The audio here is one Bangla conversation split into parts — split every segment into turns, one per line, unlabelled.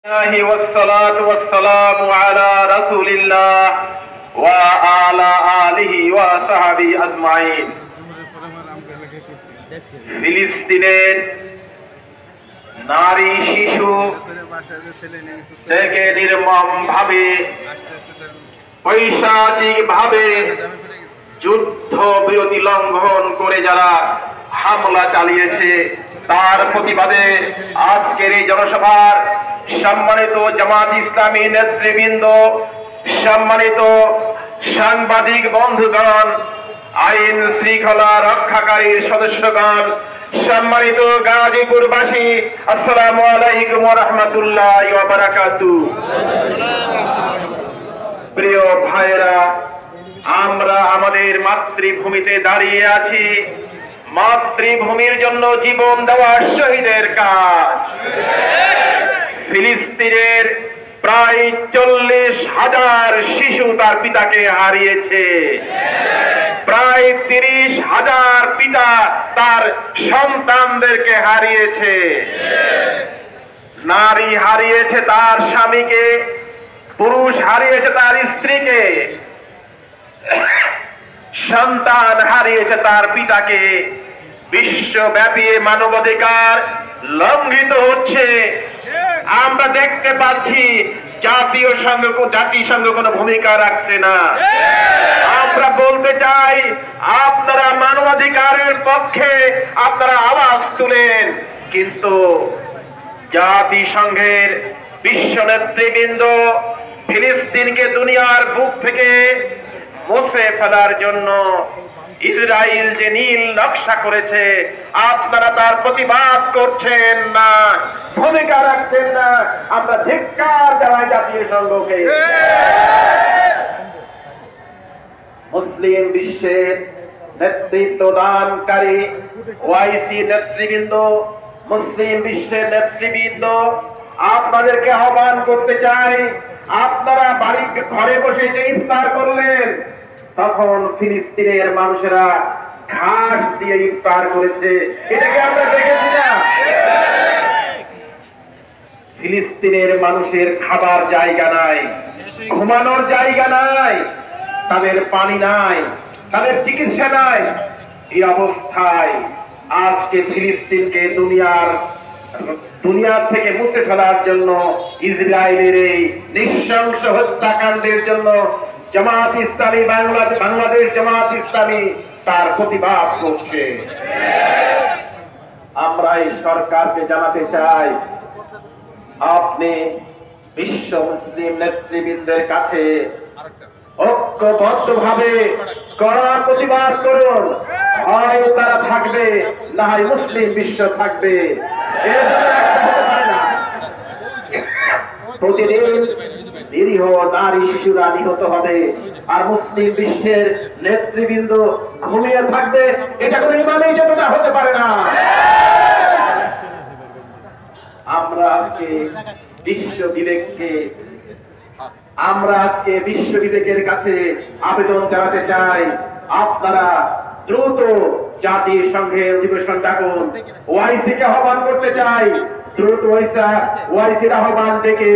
والصلاة والسلام على رسول الله وعلى آله وصحبه أجمعين। ফিলিস্তিনের নারী শিশু থেকে নির্মমভাবে পৈশাচিকভাবে যুদ্ধ বিরতি লঙ্ঘন করে যারা হামলা চালিয়েছে তার প্রতিবাদে আজকের এই জনসভার সম্মানিত জামাত ইসলামী নেতৃবৃন্দ, সম্মানিত সাংবাদিক বন্ধুগণ, আইন শৃঙ্খলা রক্ষাকারীর সদস্যগণ, সম্মানিত গাজীপুরবাসী, আসসালামু আলাইকুম ওয়া রাহমাতুল্লাহি ওয়া বারাকাতুহু। প্রিয় ভাইরা, আমরা আমাদের মাতৃভূমিতে দাঁড়িয়ে আছি। মাতৃভূমির জন্য জীবন দেওয়া শহীদের কাজ। ফিলিস্তিনের প্রায় 40,000 শিশু তার পিতাকে হারিয়েছে। প্রায় 30,000 পিতা তার সন্তানদেরকে হারিয়েছে। নারী হারিয়েছে তার স্বামীকে, পুরুষ হারিয়েছে তার স্ত্রীকে, সন্তান হারিয়েছে তার পিতাকে। বিশ্বব্যাপী মানবাধিকার লঙ্ঘিত হচ্ছে। আমরা দেখতে পাচ্ছি জাতিসংঘ কোনো ভূমিকা রাখছে না। আমরা বলতে চাই, আপনারা মানবাধিকারের পক্ষে আপনারা আওয়াজ তুলেন, কিন্তু জাতিসংঘের বিশ্ব নেতৃবৃন্দ ফিলিস্তিনকে দুনিয়ার বুক থেকে মুছে ফেলার জন্য ইসরায়েল যে নীল নকশা করেছে, আপনারা তার প্রতিবাদ করছেন না, ভূমিকা রাখছেন না। আমরা ধিক্কার জানাই জাতীয় সংঘকে। মুসলিম বিশ্বের নেতৃত্ব দানকারী ওআইসি নেতৃবৃন্দ, মুসলিম বিশ্বের নেতৃবৃন্দ, আপনাদেরকে আহ্বান করতে চাই, আপনারা ঘরে বসে যে ইফতার করলেন, তখন ফিলিস্তিনের মানুষেরা ঘাস দিয়ে ইফতার করেছে। এটাকে আমরা দেখেছি না? ফিলিস্তিনের মানুষের খাবার জায়গা নাই, ঘুমানোর জায়গা নাই, তাদের পানি নাই, তাদের চিকিৎসা নাই। এই অবস্থায় আজকে ফিলিস্তিনকে দুনিয়া থেকে মুছে ফেলার জন্য ইসরায়েলের এই নৃশংস হত্যাকাণ্ডের জন্য জামাত ইসলামী বাংলাদেশ জামাত ইসলামী তার প্রতিবাদ করছে। আমরা এই সরকারকে জানাতে চাই, আপনি বিশ্ব মুসলিম নেতৃবৃন্দের কাছে ঐক্যবদ্ধভাবে কড়া প্রতিবাদ করুন। হয় তারা থাকবে, না হয় মুসলিম বিশ্ব থাকবে। এর জন্য একটা হতে পারে না। প্রতিদিন নিরীহ নারী শিশুরা নিহত হবে, আর মুসলিম বিশ্বের নেতৃবৃন্দ ঘুমিয়ে থাকবে। এটা কোনো ইমানেই যতটা হতে পারে না। আমরা আজকে বিশ্ব বিবেকের কাছে আবেদন জানাতে চাই, আপনারা দ্রুত জাতিসংঘের অধিবেশন ডাকুন। ওআইসি কে আহ্বান করতে চাই, দ্রুত ওআইসির আহ্বান ডেকে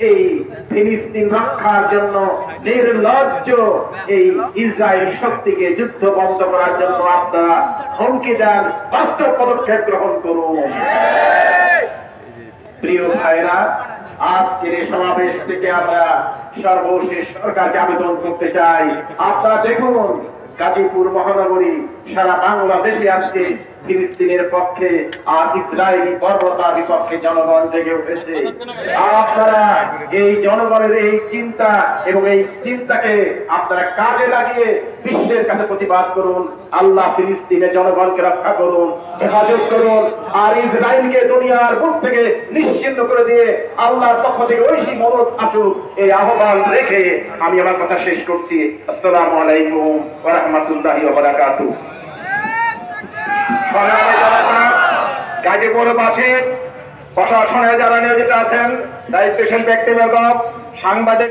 এই ফিলিস্তিন রক্ষার জন্য নির্লজ্জ এই ইসরায়েলি শক্তিকে যুদ্ধ বন্ধ করার জন্য আপনারা হুমকি দেন, বাস্তব পদক্ষেপ গ্রহণ করুন। প্রিয় ভাইরা, আজকের এই সমাবেশ থেকে আমরা সর্বশেষ সরকারকে আবেদন করতে চাই, আপনারা দেখুন গাজীপুর মহানগরী সারা বাংলাদেশে আজকে ফিলিস্তিনের পক্ষে আর ইসরায়েলি বর্বরতার বিপক্ষে জনগণ জেগে উঠেছে। আপনারা এই জনগণের এই চিন্তা এবং এই চিন্তাকে আপনারা কাজে লাগিয়ে বিশ্বের কাছে প্রতিবাদ করুন। আল্লাহ ফিলিস্তিনের জনগণকে রক্ষা করুন, হেফাজত করুন, আর ইসরায়েলকে দুনিয়ার বুক থেকে নিশ্চিহ্ন করে দিয়ে আল্লাহর পক্ষ থেকে ঐশী মদত আসুক, এই আহ্বান রেখে আমি আমার কথা শেষ করছি। আসসালামু আলাইকুম ওয়া রাহমাতুল্লাহি ওয়া বারাকাতুহু। গাজীপুরবাসী, প্রশাসনে যারা নিয়োজিত আছেন, দায়িত্বশীল ব্যক্তিবর্গ, সাংবাদিক